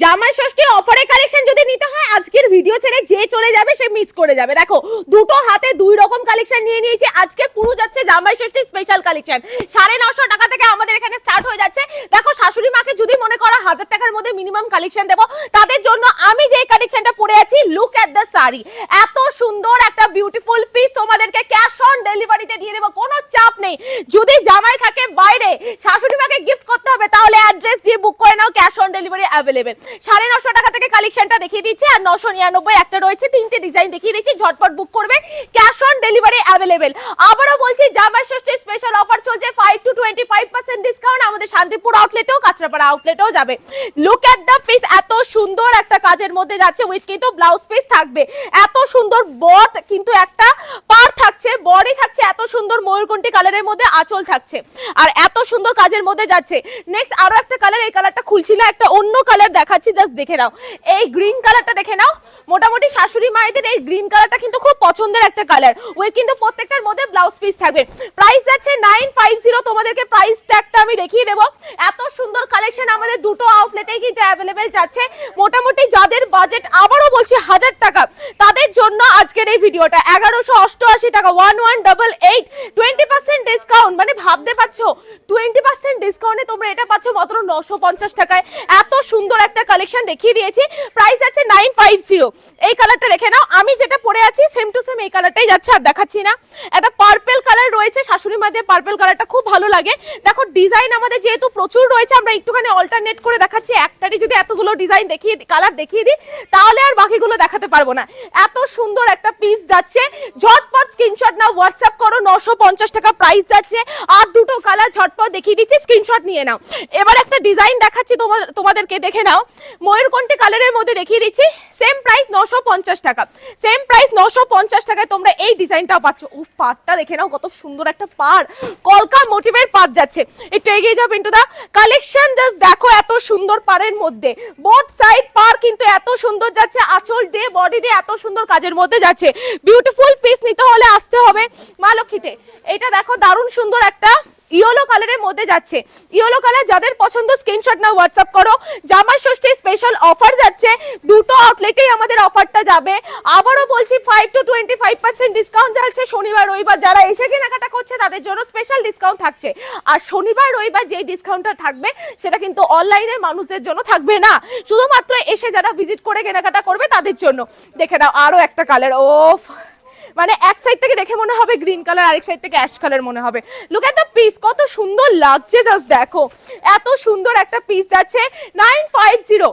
জামাই ষষ্ঠী অফারে কালেকশন যদি নিতে হয় আজকের ভিডিও ছেড়ে যে চলে যাবে সে মিস করে যাবে। দেখো দুটো হাতে দুই রকম কালেকশন নিয়ে নিয়েছি। আজকে পুরো যাচ্ছে জামাই ষষ্ঠী স্পেশাল কালেকশন। 950 টাকা থেকে আমাদের এখানে স্টার্ট হয়ে যাচ্ছে। দেখো শাশুড়ি মাকে যদি মনে করো 1000 টাকার মধ্যে মিনিমাম কালেকশন দেবো, তাদের জন্য আমি যে কালেকশনটা পরে আছি, লুক এট দ্য শাড়ি। এত সুন্দর একটা বিউটিফুল পিস তোমাদেরকে ক্যাশ অন ডেলিভারিতে দিয়ে দেবো, কোনো চাপ নেই। যদি জামাই থাকে বাইরে, শাশুড়ি মাকে গিফট করতে হবে, তাহলে অ্যাড্রেস দিয়ে বুক করে নাও, ক্যাশ অন ডেলিভারি অ্যাভেলেবেল। 950 টাকা থেকে কালেকশনটা দেখিয়ে দিচ্ছি, আর 999 একটা রয়েছে, তিনটে ডিজাইন দেখিয়ে দিচ্ছি, ঝটপট বুক করবে, ক্যাশ অন ডেলিভারি অ্যাভেলেবেল। আবারও বলছি, জামাই ষষ্ঠী স্পেশাল অফার চলছে, 5 to 25% ডিসকাউন্ট আমাদের শান্তিপুর আউটলেটেও, কাঁচরাপাড়া আউটলেটেও যাবে। লুক এট দ্য পিস, এত সুন্দর একটা কাজের মধ্যে যাচ্ছে, উইথ কিন্তু ব্লাউজ পিস থাকবে। এত সুন্দর বট কিন্তু একটা পার থাকছে, বডি থাকছে এত সুন্দর ময়ূরকণ্ঠী কালারের মধ্যে, আঁচল থাকছে, আর এত সুন্দর কাজের মধ্যে যাচ্ছে। নেক্সট আরো একটা কালার, এই কালারটা খুলছি না, একটা অন্য কালার দেখাচ্ছি, জাস্ট দেখে নাও। এই গ্রিন কালারটা দেখে নাও। মোটামুটি শাশুড়ি মায়েদের এই গ্রিন কালারটা কিন্তু খুব পছন্দের একটা কালার, ওই কিন্তু প্রত্যেকটার মধ্যে ব্লাউজ পিস থাকবে। প্রাইস যাচ্ছে 950। তোমাদেরকে প্রাইস ট্যাগটা আমি দেখিয়ে দেবো। এত সুন্দর কালেকশন আমাদের দুটো আউটলেটেই কিন্তু অ্যাভেলেবেল যাচ্ছে। মোটামুটি যাদের বাজেট, আবারও বলছি, 1000 টাকা, তাদের জন্য আজকের এই ভিডিওটা 1188 টাকা, 1188, 20% ডিসকাউন্ট। মানে ভাবতে পারছো 20% ডিসকাউন্টে তোমরা এটা পাচ্ছ মাত্র 950 টাকায়। এত সুন্দর একটা কালেকশন দেখিয়ে দিয়েছি। প্রাইস আছে 950। এই কালারটা দেখে নাও, আমি যেটা পরে আছি সেম টু সেম এই কালারটাই যাচ্ছে, আর দেখাচ্ছি না। একটা পার্পল কালার রয়েছে, শাশুড়ি মাদের পার্পল কালারটা খুব ভালো লাগে। দেখো ডিজাইন আমাদের যেহেতু প্রচুর রয়েছে, আমরা একটুখানি অল্টারনেট করে দেখাচ্ছি। একটারই যদি এতগুলো ডিজাইন দেখিয়ে কালার দেখিয়ে দিই, তাহলে আর বাকিগুলো দেখাতে পারবো না। এত সুন্দর একটা পিস যাচ্ছে, ঝটপট স্ক্রিনশট নাও, হোয়াটসঅ্যাপ করো। 950 টাকা প্রাইস যাচ্ছে, আর দুটো কালার ঝটপট দেখিয়ে দিচ্ছি, স্ক্রিনশট নিয়ে নাও। এবার একটা ডিজাইন দেখাচ্ছি তোমাদেরকে, দেখে নাও। ময়ূরকণ্ঠী কালারের মধ্যে দেখিয়ে দিচ্ছি, সেম প্রাইস 950 টাকা। সেম প্রাইস 950 টাকায় তোমরা এই ডিজাইনটাও পাচ্ছ। উফ, পাড়টা দেখে নাও, কত সুন্দর একটা পাড়, কলকা মোটিভের পাড় যাচ্ছে। একটু এগিয়ে যাও পিন্টু দা, কালেকশন জাস্ট দেখো, এত সুন্দর পাড়ের মধ্যে বোথ সাইড পাড় কিন্তু এত সুন্দর যাচ্ছে, আঁচল দিয়ে বডি দিয়ে এত সুন্দর কাজের মধ্যে যাচ্ছে। বিউটিফুল পিস নিতে হলে আসতে হবে মা লক্ষ্মীতে। এটা দেখো, দারুণ সুন্দর একটা ইয়েলো কালারের মধ্যে যাচ্ছে। ইয়েলো কালার যাদের পছন্দ, স্ক্রিনশট নাও, হোয়াটসঅ্যাপ করো। জামাই ষষ্ঠী স্পেশাল অফার যাচ্ছে, দুটো আউটলেটেই আমাদের অফারটা যাবে। আবারও বলছি, 5 to 25% ডিসকাউন্ট চলছে শনিবার রবিবার। যারা এসে কেনাকাটা করছে তাদের জন্য স্পেশাল ডিসকাউন্ট থাকছে। আর শনিবার রবিবার যেই ডিসকাউন্টটা থাকবে, সেটা কিন্তু অনলাইনের মানুষদের জন্য থাকবে না, শুধুমাত্র এসে যারা ভিজিট করে কেনাকাটা করবে তাদের জন্য। দেখে নাও আরো একটা কালার, ওফ, মানে এক সাইড থেকে দেখে মনে হবে গ্রিন কালার, আরেক সাইড থেকে অ্যাশ কালার মনে হবে। লুক এট দ্য পিস, কত সুন্দর লাগছে, জাস্ট দেখো। এত সুন্দর একটা পিস যাচ্ছে 950।